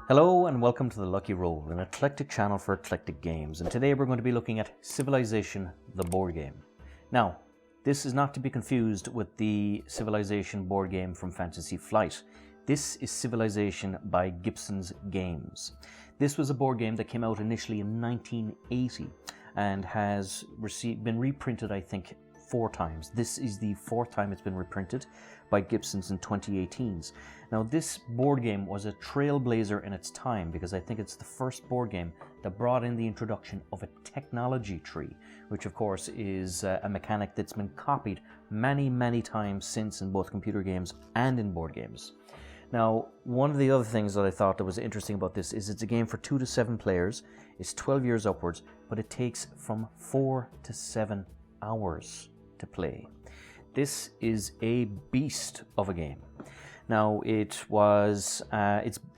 Hello and welcome to The Lucky Roll, an eclectic channel for eclectic games, and today we're going to be looking at Civilization, the board game. Now, this is not to be confused with the Civilization board game from Fantasy Flight. This is Civilization by Gibsons Games. This was a board game that came out initially in 1980 and has been reprinted, I think, 4 times. This is the 4th time it's been reprinted by Gibsons in 2018. Now, this board game was a trailblazer in its time because I think it's the first board game that brought in the introduction of a technology tree, which of course is a mechanic that's been copied many times since in both computer games and in board games. Now, one of the other things that I thought that was interesting about this is it's a game for 2 to 7 players, it's 12 years upwards, but it takes from 4 to 7 hours to play. This is a beast of a game. Now, it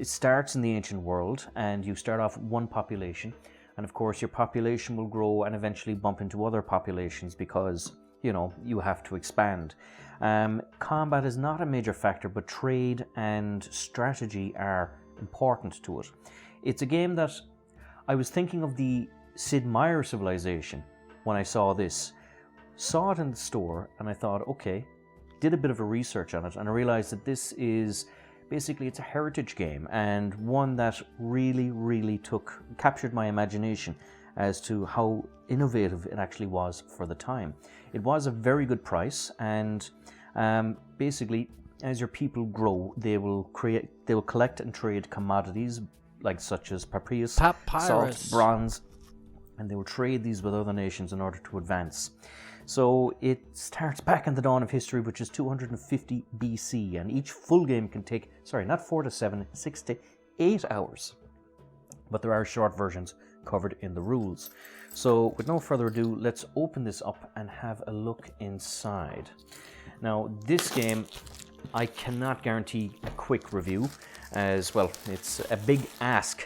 starts in the ancient world, and you start off with one population, and of course your population will grow and eventually bump into other populations because, you know, you have to expand. Combat is not a major factor, but trade and strategy are important to it. It's a game that I was thinking of the Sid Meier Civilization when I saw this. Saw it in the store and I thought, okay, did a bit of a research on it, and I realized that this is basically, it's a heritage game and one that really captured my imagination as to how innovative it actually was for the time. It was a very good price, and basically as your people grow, they will collect and trade commodities like such as papyrus, salt, bronze, and they will trade these with other nations in order to advance. So it starts back in the dawn of history, which is 250 BC, and each full game can take, not 4 to 7, 6 to 8 hours. But there are short versions covered in the rules. So with no further ado, let's open this up and have a look inside. Now, this game, I cannot guarantee a quick review, as well, it's a big ask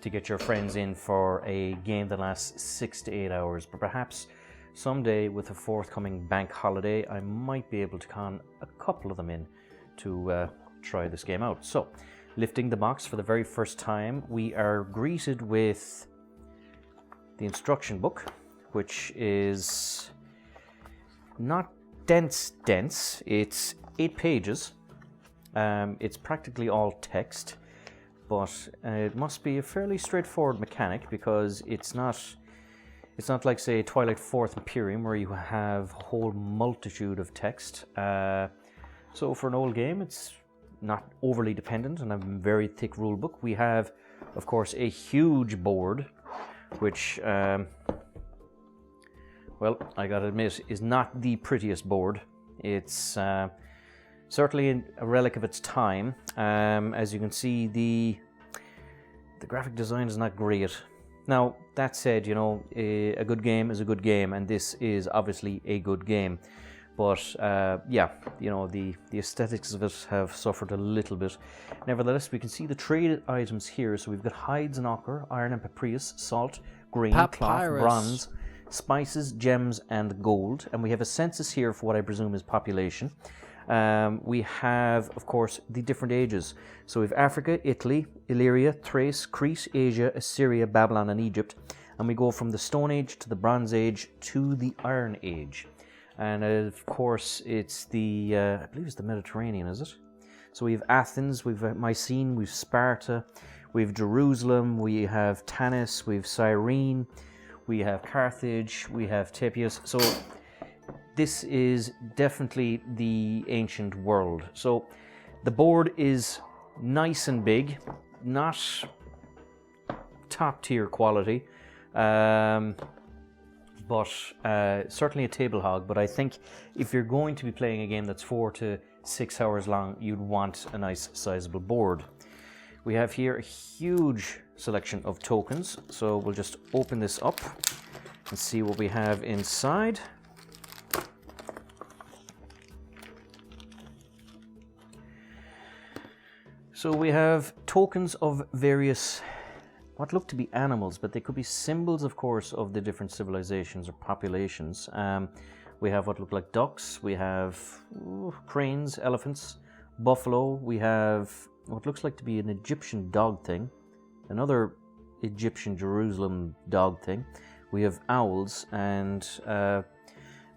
to get your friends in for a game that lasts 6 to 8 hours, but perhaps someday with a forthcoming bank holiday, I might be able to con a couple of them in to try this game out. So, lifting the box for the very first time, we are greeted with the instruction book, which is not dense, it's 8 pages. It's practically all text, but it must be a fairly straightforward mechanic because it's not like, say, Twilight 4th Imperium, where you have a whole multitude of text. So for an old game, it's not overly dependent on a very thick rule book. We have, of course, a huge board, which, well, I gotta admit, is not the prettiest board. It's certainly a relic of its time. As you can see, the graphic design is not great. Now, that said, you know, a good game is a good game, and this is obviously a good game. But, yeah, you know, the aesthetics of it have suffered a little bit. Nevertheless, we can see the trade items here. So we've got hides and ochre, iron and papyrus, salt, grain, cloth, bronze, spices, gems, and gold. And we have a census here for what I presume is population. We have, of course, the different ages. So we have Africa, Italy, Illyria, Thrace, Crete, Asia, Assyria, Babylon, and Egypt. And we go from the Stone Age to the Bronze Age to the Iron Age. And of course, it's the, I believe it's the Mediterranean, is it? So we have Athens, we have Mycenae, we have Sparta, we have Jerusalem, we have Tanis, we have Cyrene, we have Carthage, we have Tepius. So this is definitely the ancient world. So the board is nice and big, not top tier quality, but certainly a table hog. But I think if you're going to be playing a game that's 4 to 6 hours long, you'd want a nice sizable board. We have here a huge selection of tokens, so we'll just open this up and see what we have inside. So we have tokens of various, what look to be animals, but they could be symbols, of course, of the different civilizations or populations. We have what look like ducks, we have cranes, elephants, buffalo, we have what looks like to be an Egyptian dog thing, another Egyptian Jerusalem dog thing. We have owls and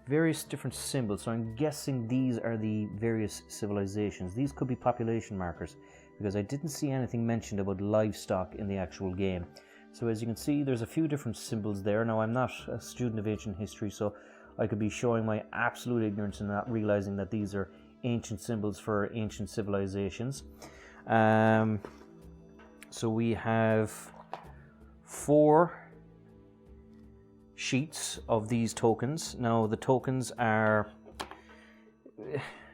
various different symbols. So I'm guessing these are the various civilizations. These could be population markers because I didn't see anything mentioned about livestock in the actual game. So as you can see, there's a few different symbols there. Now, I'm not a student of ancient history, so I could be showing my absolute ignorance and not realizing that these are ancient symbols for ancient civilizations. So we have 4 sheets of these tokens. Now, the tokens are,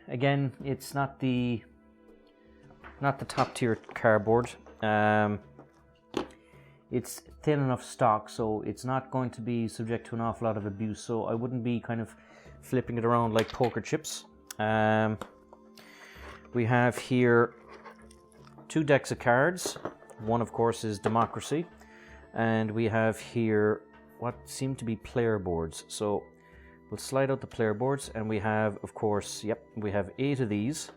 again, it's not the top tier cardboard. It's thin enough stock, so it's not going to be subject to an awful lot of abuse, so I wouldn't be kind of flipping it around like poker chips. We have here 2 decks of cards. One, of course, is Democracy, and we have here what seem to be player boards. So we'll slide out the player boards, and we have, of course, we have 8 of these,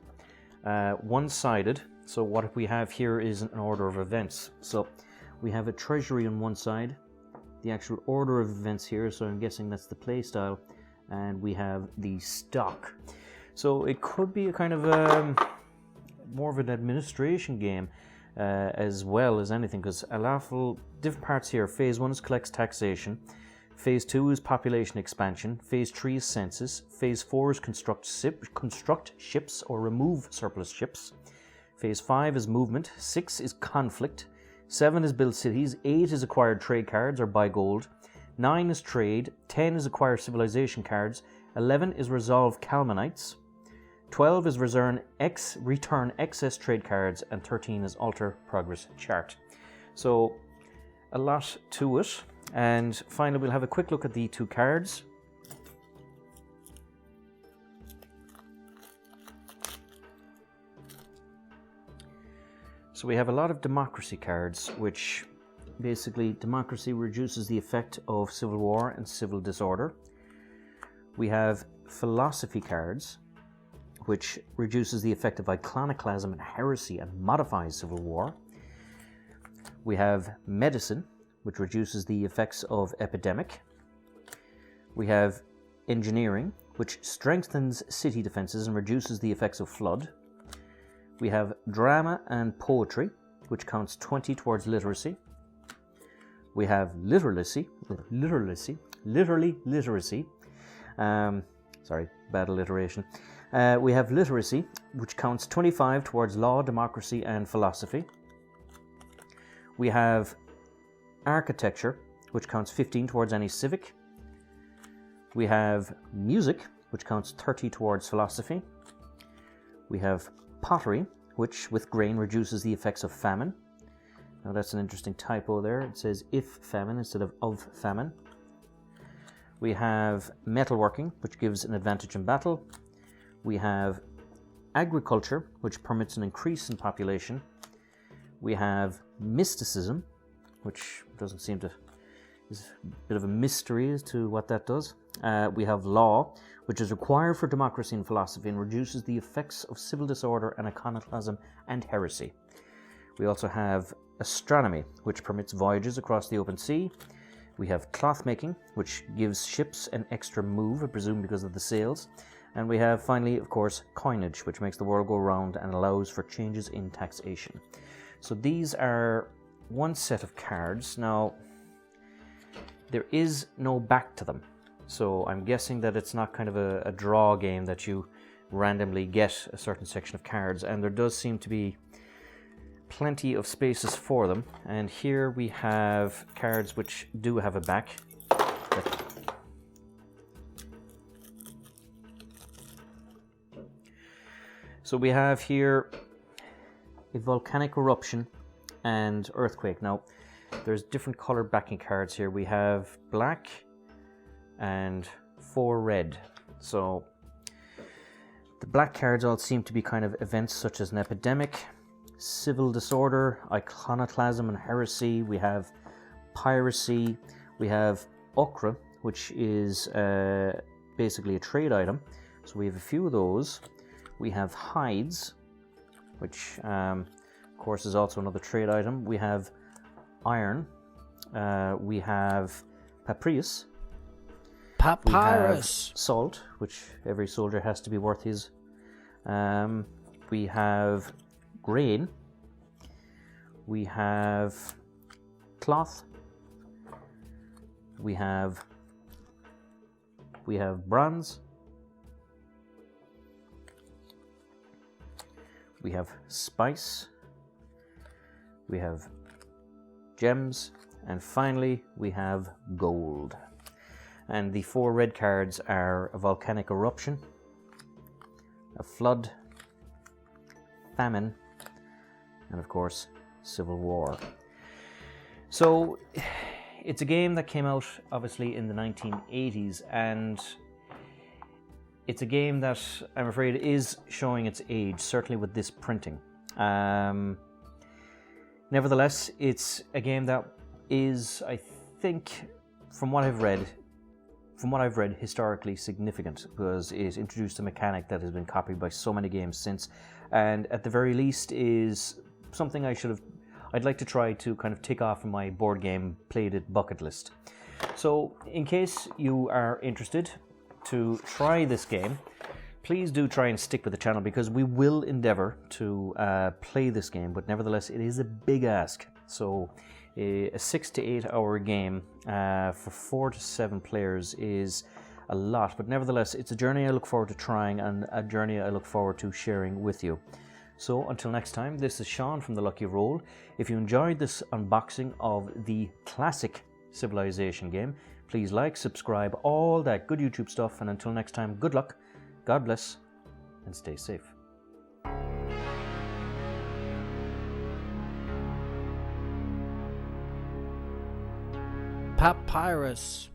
one-sided. So what we have here is an order of events. So we have a treasury on one side, the actual order of events here, so I'm guessing that's the play style, and we have the stock. So it could be a kind of more of an administration game as well as anything, because a lot of different parts here. Phase 1 is collects taxation, Phase 2 is population expansion, Phase 3 is census, Phase 4 is construct ships or remove surplus ships, Phase 5 is movement, 6 is conflict, 7 is build cities, 8 is acquire trade cards or buy gold, 9 is trade, 10 is acquire civilization cards, 11 is resolve Calmanites, 12 is return excess trade cards, and 13 is alter progress chart. So a lot to it. And finally, we'll have a quick look at the 2 cards. So we have a lot of democracy cards, which basically democracy reduces the effect of civil war and civil disorder. We have philosophy cards, which reduces the effect of iconoclasm and heresy and modifies civil war. We have medicine, which reduces the effects of epidemic. We have engineering, which strengthens city defenses and reduces the effects of flood. We have drama and poetry, which counts 20 towards literacy. We have literacy. Sorry, bad alliteration. We have literacy, which counts 25 towards law, democracy, and philosophy. We have architecture, which counts 15 towards any civic. We have music, which counts 30 towards philosophy. We have pottery, which with grain reduces the effects of famine. Now that's an interesting typo there. It says if famine instead of famine. We have metalworking, which gives an advantage in battle. We have agriculture, which permits an increase in population. We have mysticism, which doesn't seem to, is a bit of a mystery as to what that does. We have law, which is required for democracy and philosophy and reduces the effects of civil disorder and iconoclasm and heresy. We also have astronomy, which permits voyages across the open sea. We have cloth making, which gives ships an extra move, I presume because of the sails. And we have finally, of course, coinage, which makes the world go round and allows for changes in taxation. So these are one set of cards. Now, there is no back to them. So I'm guessing that it's not kind of a draw game that you randomly get a certain section of cards, and there does seem to be plenty of spaces for them. And here we have cards which do have a back. So we have here a volcanic eruption and earthquake. Now, there's different colored backing cards here. We have black and 4 red. So the black cards all seem to be kind of events such as an epidemic, civil disorder, iconoclasm and heresy. We have piracy. We have okra, which is basically a trade item. So we have a few of those. We have hides, which course, is also another trade item. We have iron. We have papyrus. We have salt, which every soldier has to be worth his. We have grain. We have cloth. We have bronze. We have spice. We have gems. And finally, we have gold. And the 4 red cards are a volcanic eruption, a flood, famine, and of course, civil war. So, it's a game that came out obviously in the 1980s, and it's a game that I'm afraid is showing its age, certainly with this printing. Nevertheless, it's a game that is, I think, from what I've read, historically significant, because it introduced a mechanic that has been copied by so many games since, and at the very least is something I'd like to try to kind of tick off in my board game played it bucket list. So in case you are interested to try this game, please do try and stick with the channel, because we will endeavor to play this game, but nevertheless it is a big ask. So a 6 to 8 hour game for 4 to 7 players is a lot, but nevertheless it's a journey I look forward to trying, and a journey I look forward to sharing with you. So until next time, this is Sean from The Lucky Roll. If you enjoyed this unboxing of the classic Civilization game, please like, subscribe, all that good YouTube stuff, and until next time, good luck, God bless, and stay safe. Papyrus.